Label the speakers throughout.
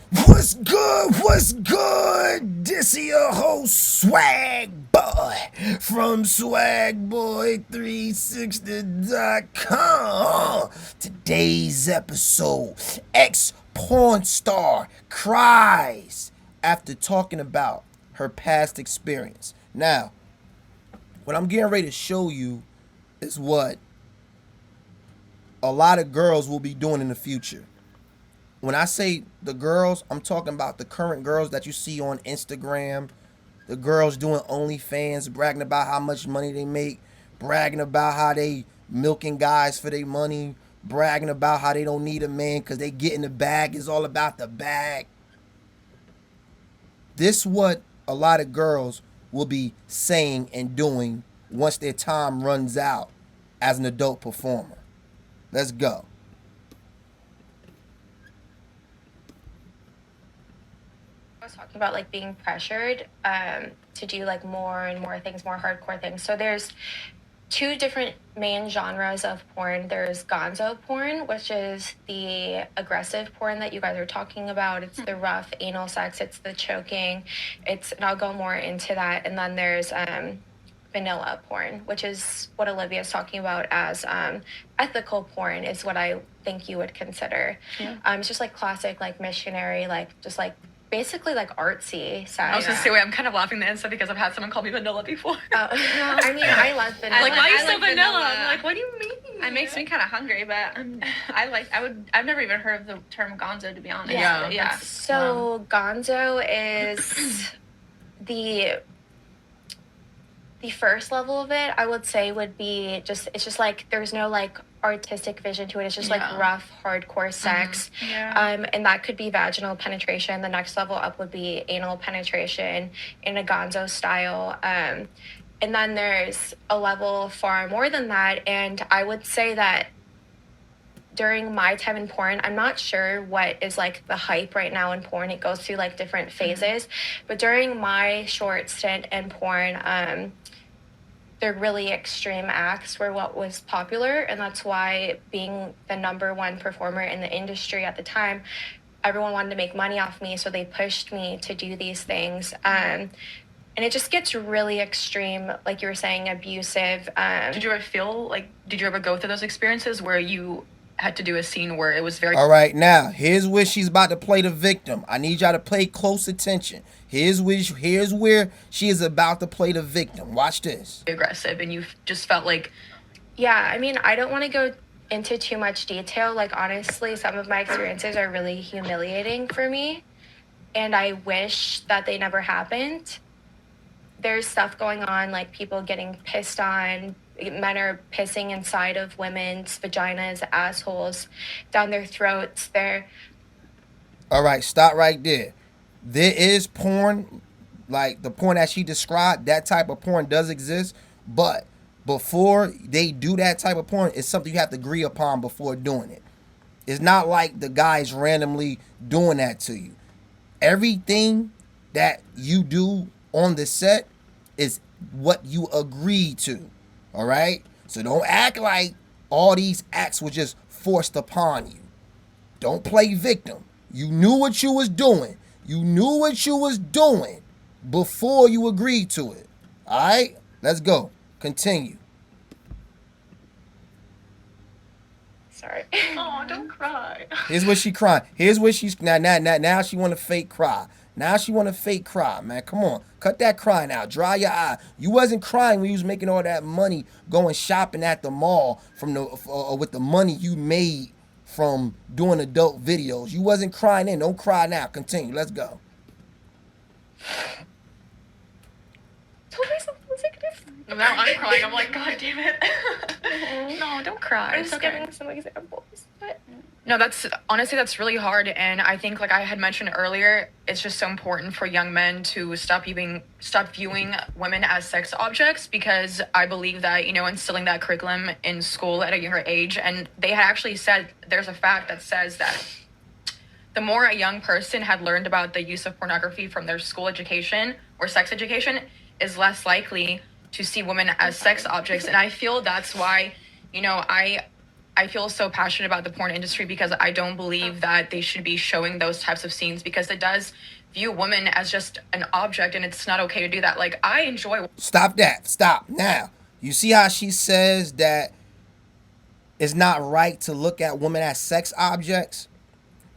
Speaker 1: What's good? What's good? This is your host, Swag Boy, from swagboy360.com. Today's episode, ex-porn star Cries after talking about her past experience. Now, what I'm getting ready to show you is what a lot of girls will be doing in the future. When I say the girls, I'm talking about the current girls that you see on Instagram, the girls doing OnlyFans, bragging about how much money they make, bragging about how they milking guys for their money, bragging about how they don't need a man because they get in the bag. It's all about the bag. This what a lot of girls will be saying and doing once their time runs out as an adult performer. Let's go.
Speaker 2: I was talking about like being pressured to do like more and more things, more hardcore things. So there's two different main genres of porn. There's gonzo porn, which is the aggressive porn that you guys are talking about. It's the rough anal sex, it's the choking. And I'll go more into that. And then there's vanilla porn, which is what Olivia's talking about as ethical porn is what I think you would consider. Yeah. It's just like classic, like missionary, like just like basically like artsy side.
Speaker 3: I was gonna say, wait, I'm kind of laughing the inside because I've had someone call me vanilla before.
Speaker 2: I mean, I love vanilla.
Speaker 3: Like, why are you so vanilla? I'm like, what do you mean?
Speaker 4: It makes me kind of hungry, but I've never even heard of the term gonzo, to be honest.
Speaker 3: Yeah.
Speaker 2: So gonzo is the first level of it, I would say, would be just, it's just like there's no like artistic vision to it. It's just like rough, hardcore sex.
Speaker 4: Mm-hmm. Yeah.
Speaker 2: And that could be vaginal penetration. The next level up would be anal penetration in a gonzo style. And then there's a level far more than that. And I would say that during my time in porn, I'm not sure what is like the hype right now in porn. It goes through like different phases. But during my short stint in porn, the really extreme acts were what was popular, and that's why being the number one performer in the industry at the time, everyone wanted to make money off me, so they pushed me to do these things. And it just gets really extreme, like you were saying, abusive.
Speaker 3: Did you ever go through those experiences where you had to do a scene where it was very...
Speaker 1: All right, now, here's where she's about to play the victim. I need y'all to pay close attention. Here's where she is about to play the victim. Watch this.
Speaker 3: aggressive, and you just felt like...
Speaker 2: Yeah, I mean, I don't want to go into too much detail. Like, honestly, some of my experiences are really humiliating for me, and I wish that they never happened. There's stuff going on, like people getting pissed on. Men are pissing inside of women's vaginas, assholes, down their throats.
Speaker 1: All right, stop right there. There is porn, like the porn that she described, that type of porn does exist, but before they do that type of porn, it's something you have to agree upon before doing it. It's not like the guy's randomly doing that to you. Everything that you do on the set is what you agree to. All right? So don't act like all these acts were just forced upon you. Don't play victim. You knew what you was doing. You knew what you was doing before you agreed to it. All right? Let's go. Continue.
Speaker 2: Sorry.
Speaker 3: Oh, don't cry.
Speaker 1: Here's where she crying. Here's where she's now she want to fake cry. Now she want to fake cry, man. Come on. Cut that crying out. Dry your eye. You wasn't crying when you was making all that money going shopping at the mall from with the money you made from doing adult videos. You wasn't crying then. Don't cry now. Continue. Let's go.
Speaker 2: Told myself it was like this.
Speaker 3: Now I'm crying. I'm like, God damn it. No, don't cry.
Speaker 2: I'm
Speaker 3: It's
Speaker 2: just
Speaker 3: okay.
Speaker 2: giving some examples. But
Speaker 3: No, that's really hard, and I think, like I had mentioned earlier, it's just so important for young men to stop viewing women as sex objects, because I believe that, instilling that curriculum in school at a younger age, and they had actually said, there's a fact that says that the more a young person had learned about the use of pornography from their school education or sex education, is less likely to see women as sex objects. And I feel that's why, I I feel so passionate about the porn industry because I don't believe that they should be showing those types of scenes because it does view women as just an object, and it's not okay to do that. Like, I enjoy.
Speaker 1: Stop that. Stop. Now, you see how she says that it's not right to look at women as sex objects?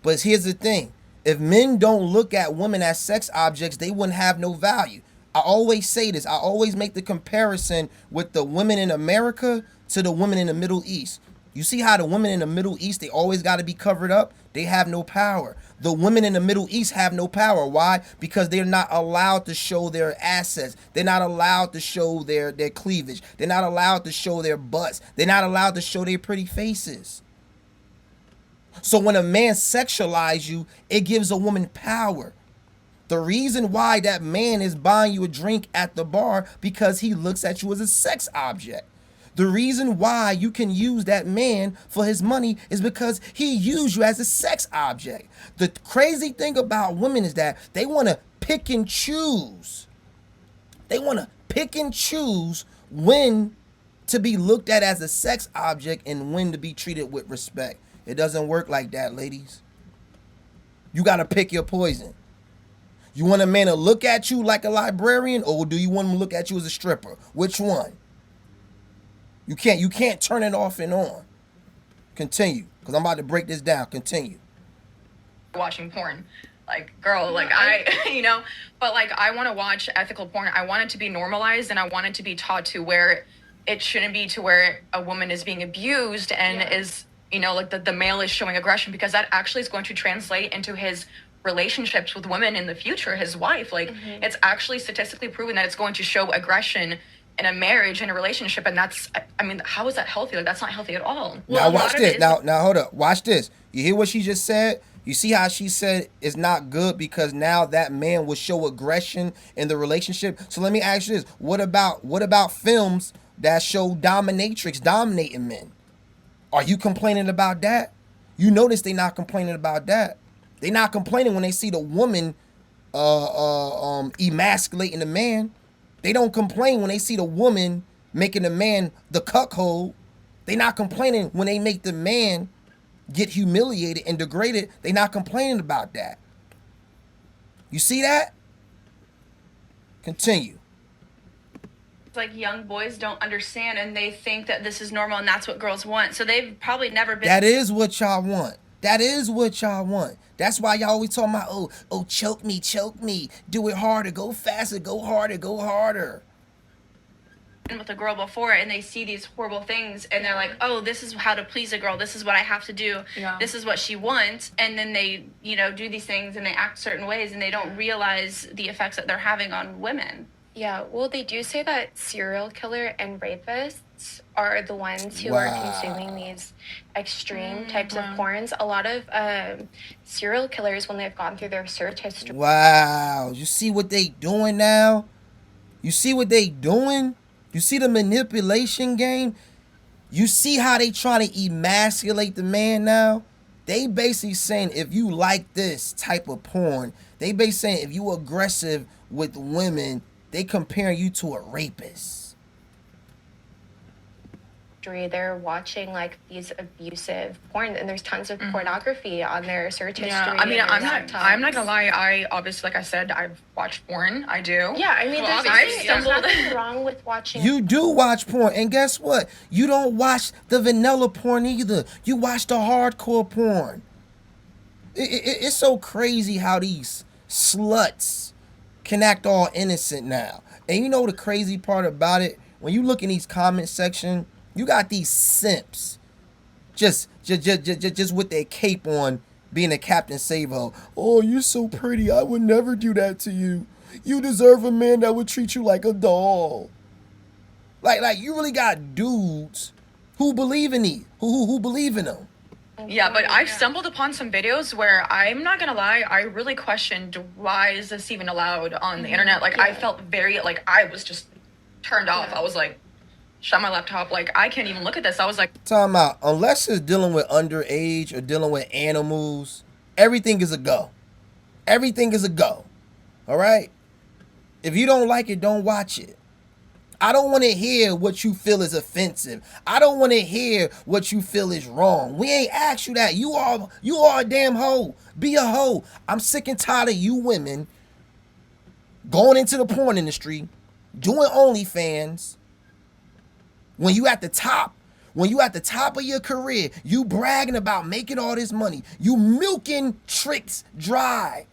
Speaker 1: But here's the thing. If men don't look at women as sex objects, they wouldn't have no value. I always say this. I always make the comparison with the women in America to the women in the Middle East. You see how the women in the Middle East, they always got to be covered up? They have no power. The women in the Middle East have no power. Why? Because they're not allowed to show their assets. They're not allowed to show their cleavage. They're not allowed to show their butts. They're not allowed to show their pretty faces. So when a man sexualizes you, it gives a woman power. The reason why that man is buying you a drink at the bar, because he looks at you as a sex object. The reason why you can use that man for his money is because he used you as a sex object. The crazy thing about women is that they want to pick and choose. They want to pick and choose when to be looked at as a sex object and when to be treated with respect. It doesn't work like that, ladies. You got to pick your poison. You want a man to look at you like a librarian, or do you want him to look at you as a stripper? Which one? You can't turn it off and on. Continue, because I'm about to break this down. Continue.
Speaker 3: Watching porn. Like, girl, like, I, but like, I want to watch ethical porn. I want it to be normalized, and I want it to be taught to where it shouldn't be to where a woman is being abused and is, like the male is showing aggression, because that actually is going to translate into his relationships with women in the future, his wife. Like, it's actually statistically proven that it's going to show aggression in a marriage, in a relationship, and that's, how is that healthy? Like, that's not healthy at all.
Speaker 1: Now watch this. Now hold up. Watch this. You hear what she just said? You see how she said it's not good because now that man will show aggression in the relationship. So let me ask you this: What about films that show dominatrix dominating men? Are you complaining about that? You notice they not complaining about that. They not complaining when they see the woman emasculating the man. They don't complain when they see the woman making the man the cuckold. They not complaining when they make the man get humiliated and degraded. They not complaining about that. You see that? Continue.
Speaker 4: It's like young boys don't understand, and they think that this is normal and that's what girls want. So they've probably never been.
Speaker 1: That is what y'all want. That is what y'all want. That's why y'all always talking about, oh, choke me, do it harder, go faster, go harder, go harder.
Speaker 4: With a girl before, and they see these horrible things, and they're like, oh, this is how to please a girl, this is what I have to do, this is what she wants, and then they do these things and they act certain ways, and they don't realize the effects that they're having on women.
Speaker 2: Yeah, well, they do say that serial killer and rapists are the ones who are consuming these extreme types of porns. A lot of serial killers, when they've gone through their search history.
Speaker 1: Wow, you see what they doing now? You see what they doing? You see the manipulation game? You see how they trying to emasculate the man now? They basically saying if you like this type of porn, they basically saying if you aggressive with women, they comparing you to a rapist.
Speaker 2: They're watching like these abusive porn, and there's tons of pornography on their search history.
Speaker 3: I'm not gonna lie. I obviously, like I said, I've watched porn. I do.
Speaker 2: Yeah, there's nothing wrong with watching.
Speaker 1: You do watch porn, and guess what? You don't watch the vanilla porn either. You watch the hardcore porn. It's so crazy how these sluts can act all innocent now. And you know the crazy part about it? When you look in these comment section, you got these simps just with their cape on, being a Captain Savo. Oh, you're so pretty. I would never do that to you. You deserve a man that would treat you like a doll. Like you really got dudes who believe in these, who believe in them.
Speaker 3: Yeah, but I've stumbled upon some videos where I'm not gonna lie, I really questioned why is this even allowed on the internet. Like, I felt very, like, I was just turned off. I was like, shut my laptop. Like, I can't even look at this. I was like,
Speaker 1: talking about, unless it's dealing with underage or dealing with animals, everything is a go. Everything is a go. All right? If you don't like it, don't watch it. I don't want to hear what you feel is offensive. I don't want to hear what you feel is wrong. We ain't asked you that. You are a damn hoe. Be a hoe. I'm sick and tired of you women going into the porn industry, doing OnlyFans. When you at the top of your career, you bragging about making all this money. You milking tricks dry.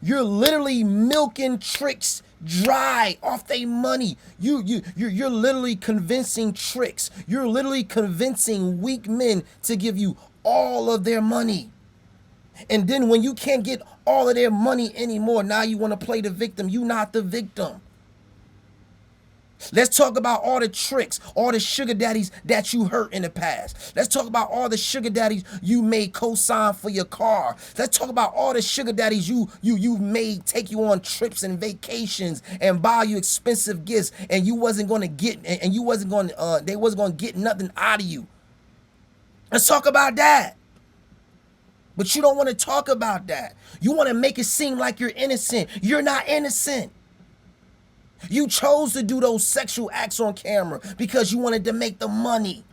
Speaker 1: You're literally milking tricks dry off their money. You're literally convincing tricks. You're literally convincing weak men to give you all of their money. And then when you can't get all of their money anymore, now you want to play the victim. You not the victim. Let's talk about all the tricks, all the sugar daddies that you hurt in the past. Let's talk about all the sugar daddies you made co-sign for your car. Let's talk about all the sugar daddies you made take you on trips and vacations and buy you expensive gifts, and you wasn't going to get, and you wasn't going to, they wasn't going to get nothing out of you. Let's talk about that. But you don't want to talk about that. You want to make it seem like you're innocent. You're not innocent. You chose to do those sexual acts on camera because you wanted to make the money.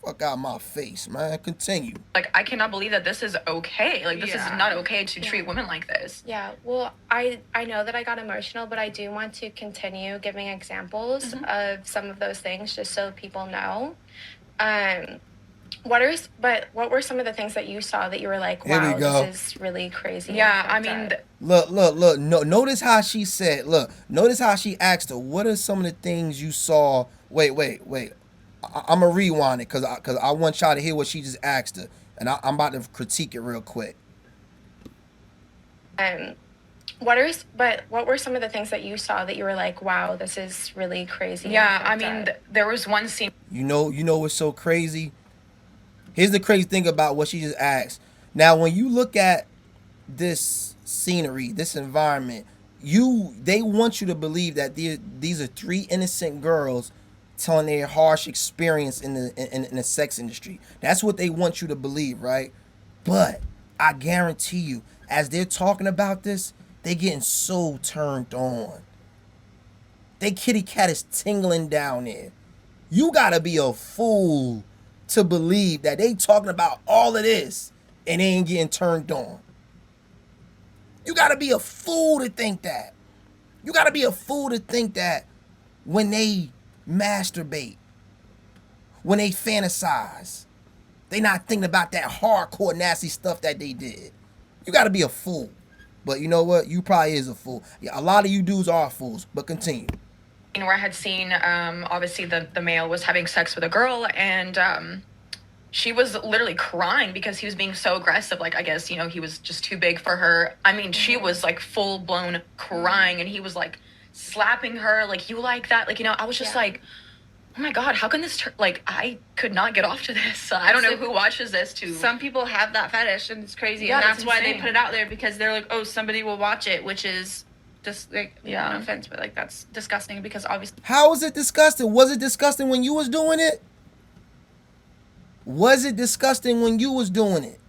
Speaker 1: Fuck out my face, man. Continue.
Speaker 3: Like, I cannot believe that this is okay. Like, this is not okay to treat women like this.
Speaker 2: Yeah, well, I know that I got emotional, but I do want to continue giving examples of some of those things just so people know. What were some of the things that you saw that you were like, wow, this is really crazy?
Speaker 3: Yeah, I mean,
Speaker 1: look. No, notice how she said. Look, notice how she asked her. What are some of the things you saw? Wait. I'm gonna rewind it because I want y'all to hear what she just asked her, and I'm about to critique it real quick.
Speaker 2: What were some of the things that you saw that you were like, wow, this is really crazy?
Speaker 3: Yeah, I mean, there was one scene.
Speaker 1: You know what's so crazy? Here's the crazy thing about what she just asked. Now, when you look at this scenery, this environment, they want you to believe that these are three innocent girls telling their harsh experience in the sex industry. That's what they want you to believe, right? But I guarantee you, as they're talking about this, they're getting so turned on. They kitty cat is tingling down there. You gotta be a fool to believe that they talking about all of this and they ain't getting turned on. You gotta be a fool to think that. You gotta be a fool to think that when they masturbate, when they fantasize, they not thinking about that hardcore nasty stuff that they did. You gotta be a fool. But you know what? You probably is a fool. Yeah, a lot of you dudes are fools, but continue.
Speaker 3: Where I had seen, obviously the male was having sex with a girl, and she was literally crying because he was being so aggressive. Like, I guess, he was just too big for her. I mean, she was like full blown crying, and he was like slapping her, like, you like that? Like, I was just like, oh my God, how can this I could not get off to this. I don't know who watches this too.
Speaker 4: Some people have that fetish, and it's crazy. Yeah, and that's why they put it out there, because they're like, oh, somebody will watch it, which is just like, no offense, but like, that's disgusting, because obviously.
Speaker 1: How is it disgusting? Was it disgusting when you was doing it? Was it disgusting when you was doing it?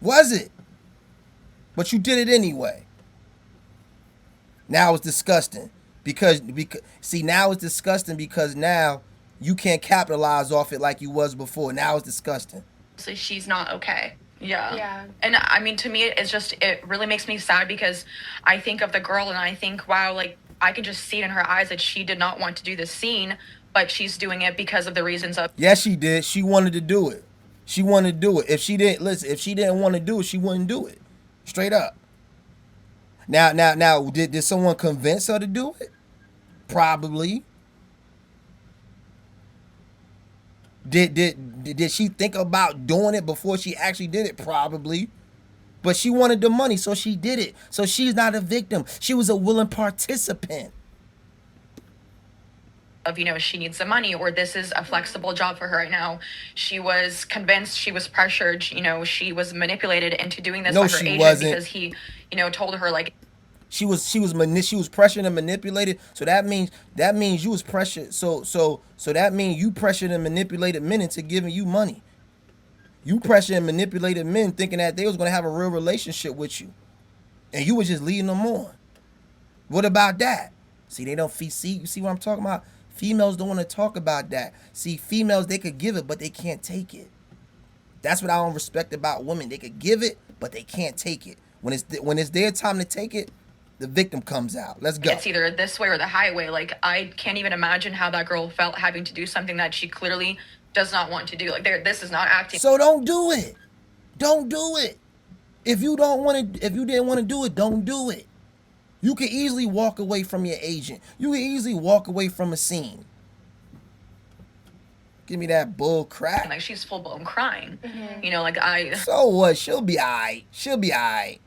Speaker 1: Was it? But you did it anyway. Now it's disgusting. Because now it's disgusting because now you can't capitalize off it like you was before. Now it's disgusting.
Speaker 4: So she's not okay.
Speaker 3: Yeah. And I mean, to me, it really makes me sad, because I think of the girl and I think, wow, like, I can just see it in her eyes that she did not want to do this scene, but she's doing it because of the reasons of.
Speaker 1: Yes, she did. She wanted to do it. She wanted to do it. If she didn't want to do it, she wouldn't do it. Straight up. Now, did someone convince her to do it? Probably. Did she think about doing it before she actually did it? Probably. But she wanted the money, so she did it. So she's not a victim. She was a willing participant.
Speaker 3: Of, she needs the money, or this is a flexible job for her right now. She was convinced, she was pressured, she was manipulated into doing this by her agent because he, told her, like,
Speaker 1: she was pressured and manipulated. So that means you was pressured. So that means you pressured and manipulated men into giving you money. You pressured and manipulated men thinking that they was gonna have a real relationship with you, and you was just leading them on. What about that? See, they don't see. You see what I'm talking about? Females don't want to talk about that. See, females, they could give it, but they can't take it. That's what I don't respect about women. They could give it, but they can't take it. When it's their time to take it, the victim comes out. Let's go.
Speaker 3: It's either this way or the highway. Like, I can't even imagine how that girl felt having to do something that she clearly does not want to do. Like, this is not acting.
Speaker 1: So don't do it. Don't do it. If you didn't want to do it, don't do it. You can easily walk away from your agent. You can easily walk away from a scene. Give me that bull crap.
Speaker 3: Like, she's full blown crying.
Speaker 4: Mm-hmm.
Speaker 3: You know, like,
Speaker 1: So what? She'll be alright. She'll be alright.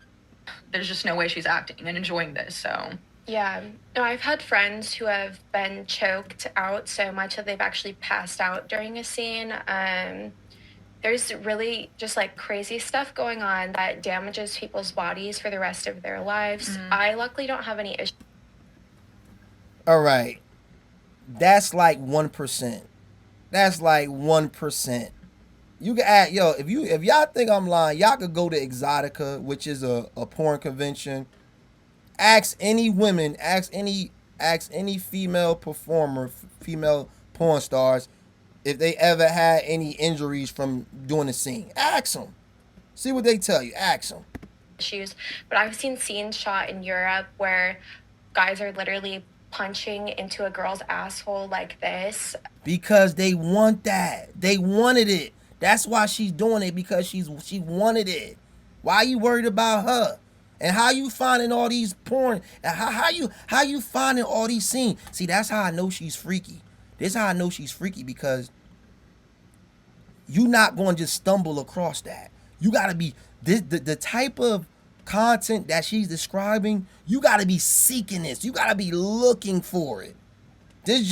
Speaker 3: There's just no way she's acting and enjoying this. So
Speaker 2: Yeah. No, I've had friends who have been choked out so much that they've actually passed out during a scene. There's really just like crazy stuff going on that damages people's bodies for the rest of their lives. I luckily don't have any issues.
Speaker 1: All right. That's like 1%. That's like 1%. You can add, yo, if y'all think I'm lying, y'all could go to Exotica, which is a porn convention. Ask any women, ask any female performer, female porn stars, if they ever had any injuries from doing the scene. Ask them. See what they tell you. Ask them.
Speaker 2: But I've seen scenes shot in Europe where guys are literally punching into a girl's asshole like this.
Speaker 1: Because they want that. They wanted it. That's why she's doing it, because she wanted it. Why are you worried about her? And how you finding all these porn? How you finding all these scenes? See, that's how I know she's freaky. This is how I know she's freaky, because you're not going to just stumble across that. You got to be the type of content that she's describing. You got to be seeking this. You got to be looking for it. This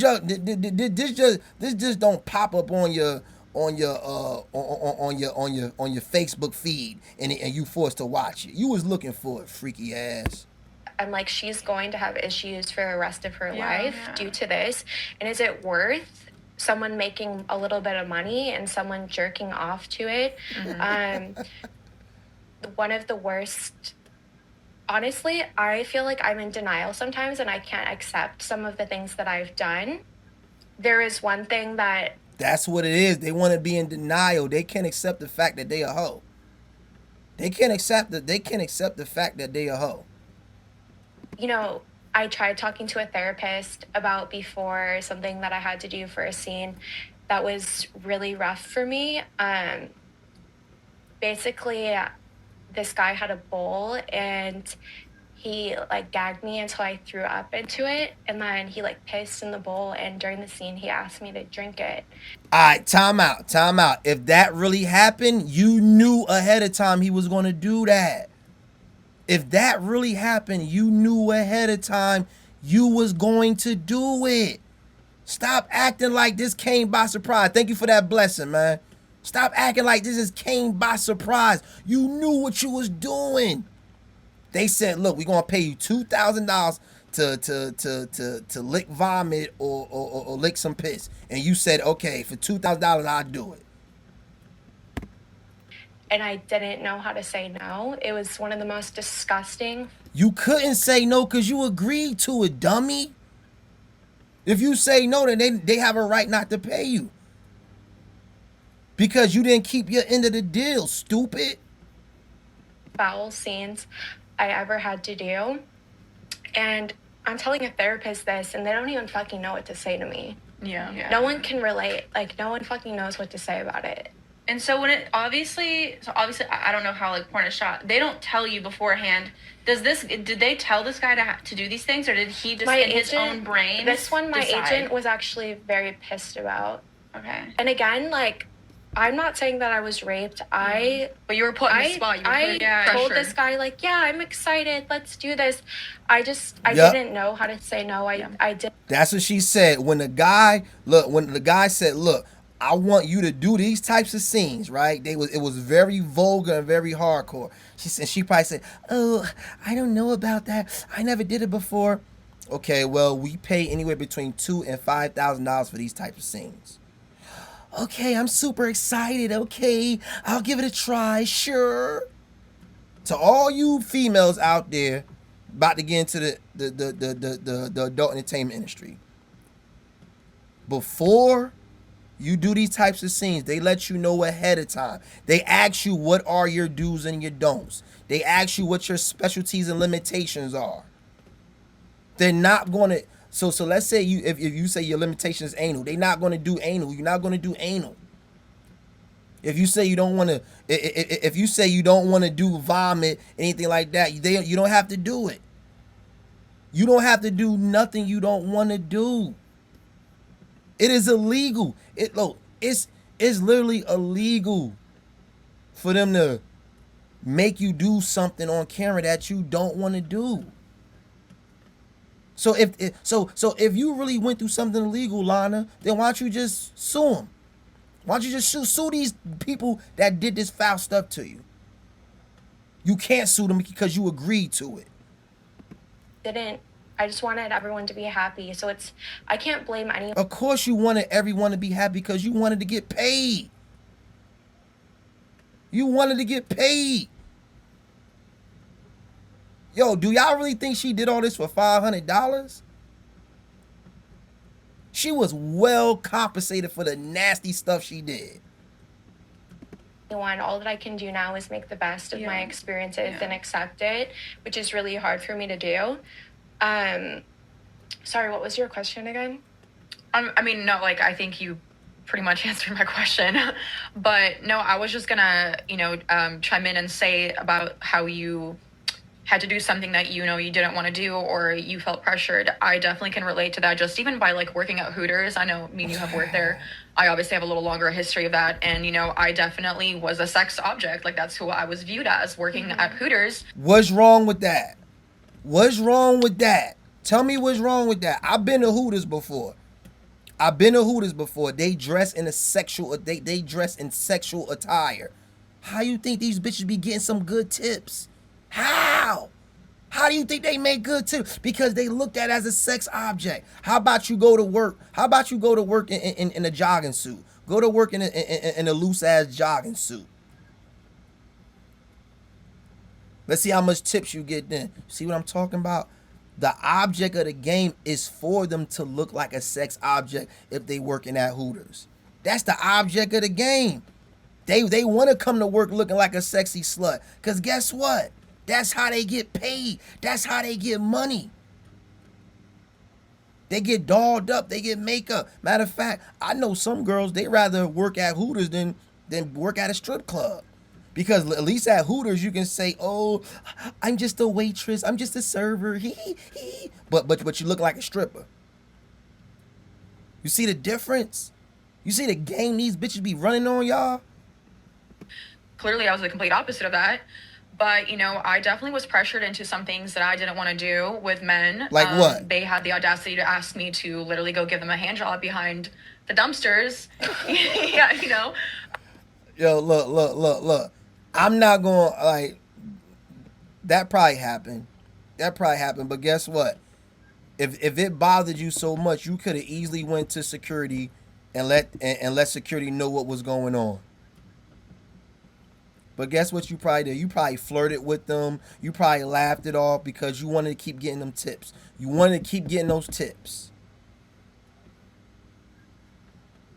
Speaker 1: just don't pop up on your Facebook feed and you forced to watch it. You was looking for it, freaky ass.
Speaker 2: And like, she's going to have issues for the rest of her life due to this. And is it worth someone making a little bit of money and someone jerking off to it? One of the worst. Honestly, I feel like I'm in denial sometimes and I can't accept some of the things that I've done. There is one thing that...
Speaker 1: That's what it is. They want to be in denial. They can't accept the fact that they a hoe. They can't accept the fact that they a hoe.
Speaker 2: You know, I tried talking to a therapist about before something that I had to do for a scene that was really rough for me. Basically, this guy had a bowl and he like gagged me until I threw up into it, and then he like pissed in the bowl, and during the scene he asked me to drink it.
Speaker 1: Alright, time out. If that really happened, you knew ahead of time he was going to do that. If that really happened, you knew ahead of time you was going to do it. Stop acting like this came by surprise. Thank you for that blessing, man. Stop acting like this just came by surprise. You knew what you was doing. They said, look, we're going to pay you $2,000 to lick vomit or lick some piss. And you said, okay, for $2,000, I'll do it.
Speaker 2: And I didn't know how to say no. It was one of the most disgusting.
Speaker 1: You couldn't say no because you agreed to it, dummy. If you say no, then they have a right not to pay you. Because you didn't keep your end of the deal, stupid.
Speaker 2: Foul scenes I ever had to do. And I'm telling a therapist this, and they don't even fucking know what to say to me.
Speaker 3: Yeah.
Speaker 2: No one can relate. Like, no one fucking knows what to say about it.
Speaker 4: And so when it obviously I don't know how like porn is shot. They don't tell you beforehand. Did they tell this guy to do these things, or did he just in his own brain?
Speaker 2: This one, my
Speaker 4: decide?
Speaker 2: agent was actually very pissed about.
Speaker 4: Okay.
Speaker 2: And again, like, I'm not saying that I was raped.
Speaker 3: But you were put in the spot. You were put
Speaker 2: I told
Speaker 3: pressure.
Speaker 2: this guy, like, yeah, I'm excited. Let's do this. I
Speaker 1: Yep.
Speaker 2: didn't know how to say no. I did.
Speaker 1: That's what she said. When the guy said, look, I want you to do these types of scenes, right? It was very vulgar and very hardcore. She probably said, oh, I don't know about that. I never did it before. Okay, well, we pay anywhere between $2,000 and $5,000 for these types of scenes. Okay, I'm super excited. Okay, I'll give it a try. Sure. To all you females out there about to get into the adult entertainment industry. Before you do these types of scenes, they let you know ahead of time. They ask you what are your do's and your don'ts. They ask you what your specialties and limitations are. They're not gonna. So let's say if you say your limitation is anal, they're not gonna do anal. You're not gonna do anal. If you say you don't want to, if you say you don't want to do vomit, anything like that, you don't have to do it. You don't have to do nothing you don't want to do. It is illegal. It's literally illegal for them to make you do something on camera that you don't want to do. So if you really went through something illegal, Lana, then why don't you just sue them? Why don't you just sue these people that did this foul stuff to you? You can't sue them because you agreed to it.
Speaker 2: I just wanted everyone to be happy. So I can't blame anyone.
Speaker 1: Of course you wanted everyone to be happy because you wanted to get paid. You wanted to get paid. Yo, do y'all really think she did all this for $500? She was well compensated for the nasty stuff she did.
Speaker 2: All that I can do now is make the best of my experiences and accept it, which is really hard for me to do. Sorry, what was your question again?
Speaker 3: I mean, no, like, I think you pretty much answered my question. But no, I was just gonna, chime in and say about how you had to do something that you didn't want to do, or you felt pressured. I definitely can relate to that, just even by like working at Hooters. I know me and you have worked there. I obviously have a little longer history of that, and I definitely was a sex object. Like, that's who I was viewed as working at Hooters.
Speaker 1: What's wrong with that? What's wrong with that? Tell me what's wrong with that. I've been to Hooters before. They dress in they dress in sexual attire. How you think these bitches be getting some good tips? How? How do you think they make good tips? Because they looked at as a sex object. How about you go to work? How about you go to work in a jogging suit? Go to work in a loose ass jogging suit. Let's see how much tips you get then. See what I'm talking about? The object of the game is for them to look like a sex object if they working at Hooters. That's the object of the game. They want to come to work looking like a sexy slut. Because guess what? That's how they get paid. That's how they get money. They get dolled up. They get makeup. Matter of fact, I know some girls, they rather work at Hooters than work at a strip club. Because at least at Hooters, you can say, oh, I'm just a waitress. I'm just a server. But you look like a stripper. You see the difference? You see the game these bitches be running on y'all?
Speaker 3: Clearly, I was the complete opposite of that. But, I definitely was pressured into some things that I didn't want to do with men.
Speaker 1: Like what?
Speaker 3: They had the audacity to ask me to literally go give them a hand job behind the dumpsters. Yeah,
Speaker 1: Yo, look. I'm not going to, like, that probably happened. But guess what? If it bothered you so much, you could have easily went to security and let security know what was going on. But guess what you probably did? You probably flirted with them. You probably laughed it off because you wanted to keep getting them tips. You wanted to keep getting those tips.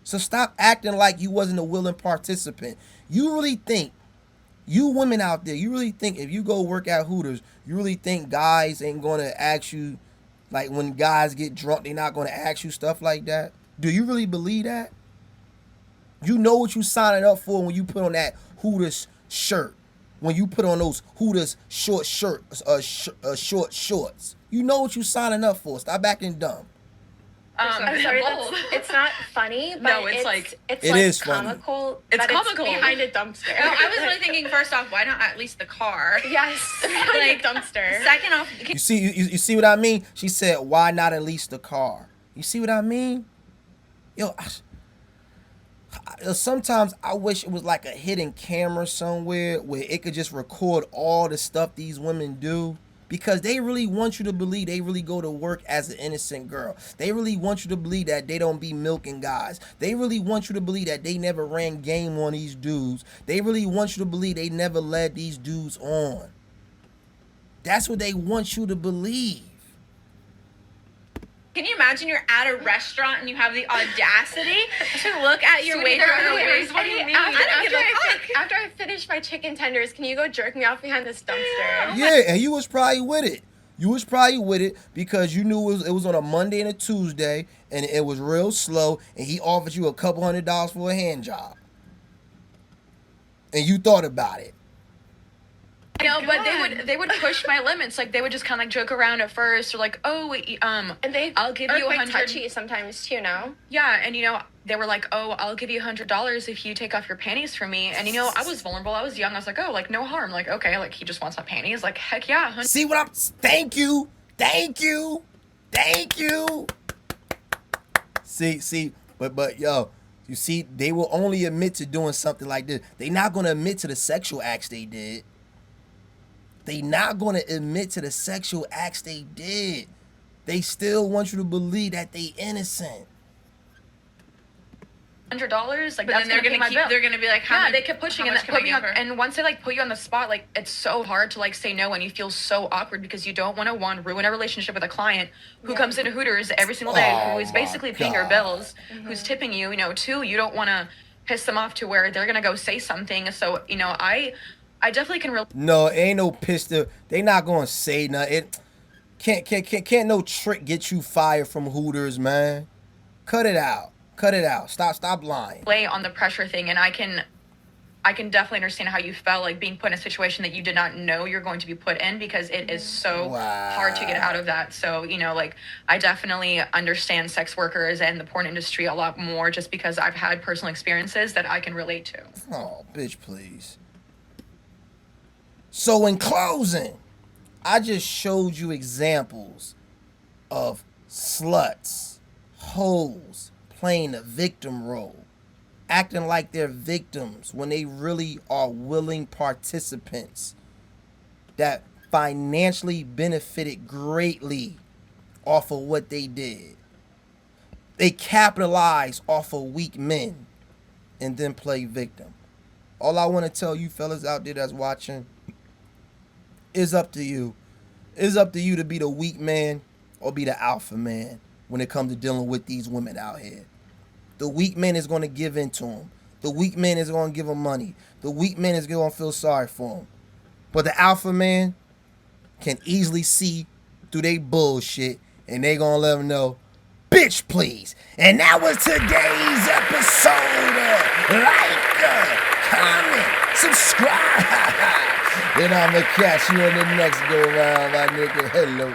Speaker 1: So stop acting like you wasn't a willing participant. You really think, you women out there, you really think if you go work at Hooters, you really think guys ain't going to ask you, like when guys get drunk, they're not going to ask you stuff like that? Do you really believe that? You know what you signing up for when you put on that Hooters shirt, when you put on those Hooters short shorts. You know what you signing up for. Stop acting dumb.
Speaker 2: I'm sorry, it's not funny, but
Speaker 3: no,
Speaker 2: it's
Speaker 3: like
Speaker 1: it is
Speaker 2: comical.
Speaker 3: It's comical.
Speaker 2: It's behind a dumpster.
Speaker 4: No, I was really thinking, first off, why not at least the car?
Speaker 2: Yes, behind a dumpster.
Speaker 4: Second off,
Speaker 1: you see what I mean? She said, why not at least the car? You see what I mean? Yo, sometimes I wish it was like a hidden camera somewhere where it could just record all the stuff these women do. Because they really want you to believe they really go to work as an innocent girl. They really want you to believe that they don't be milking guys. They really want you to believe that they never ran game on these dudes. They really want you to believe they never led these dudes on. That's what they want you to believe.
Speaker 4: Can you imagine you're at a restaurant and you have the audacity to look at your waiter or waitress? What do you mean? I don't give a fuck.
Speaker 2: After I finish my chicken tenders, can you go jerk me off behind this dumpster?
Speaker 1: Yeah, and you was probably with it. You was probably with it because you knew it was on a Monday and a Tuesday, and it was real slow, and he offered you a couple $100 for a hand job. And you thought about it.
Speaker 3: No, but they would push my limits. Like they would just kind of like joke around at first, or like, oh,
Speaker 2: And
Speaker 3: I'll give you
Speaker 2: quite
Speaker 3: $100.
Speaker 2: touchy sometimes too, no?
Speaker 3: Yeah, and they were like, oh, I'll give you $100 if you take off your panties for me. And I was vulnerable. I was young. I was like, oh, like no harm. Like okay, like he just wants my panties. Like heck yeah.
Speaker 1: See what I'm? Thank you. See, but yo, you see, they will only admit to doing something like this. They not gonna admit to the sexual acts they did. They not gonna admit to the sexual acts they did. They still want you to believe that they innocent.
Speaker 3: $100, like
Speaker 4: But
Speaker 3: that's
Speaker 4: then they're gonna be like, how
Speaker 3: yeah,
Speaker 4: much,
Speaker 3: they kept pushing
Speaker 4: how
Speaker 3: and
Speaker 4: much
Speaker 3: that
Speaker 4: can I
Speaker 3: put me
Speaker 4: give
Speaker 3: on,
Speaker 4: her?
Speaker 3: and once they like put you on the spot, like it's so hard to like say no, and you feel so awkward because you don't want to ruin a relationship with a client who comes into Hooters every single day, who is basically paying your bills, who's tipping you, two, you don't want to piss them off to where they're gonna go say something. So I definitely can relate.
Speaker 1: No, it ain't no pistol. They not gonna say nothing. It can't no trick get you fired from Hooters, man. Cut it out. Stop lying.
Speaker 3: Play on the pressure thing, and I can definitely understand how you felt like being put in a situation that you did not know you're going to be put in, because it is so hard to get out of that. So I definitely understand sex workers and the porn industry a lot more, just because I've had personal experiences that I can relate to.
Speaker 1: Oh, bitch, please. So in closing, I just showed you examples of sluts, hoes playing the victim role, acting like they're victims when they really are willing participants that financially benefited greatly off of what they did. They capitalize off of weak men and then play victim. All I want to tell you fellas out there that's watching, is up to you. It's up to you to be the weak man or be the alpha man when it comes to dealing with these women out here. The weak man is going to give in to them. The weak man is going to give them money. The weak man is going to feel sorry for them. But the alpha man can easily see through they bullshit, and they going to let them know, bitch, please. And that was today's episode. Like, comment, subscribe. And I'm going to catch you in the next go round, my nigga. Hello.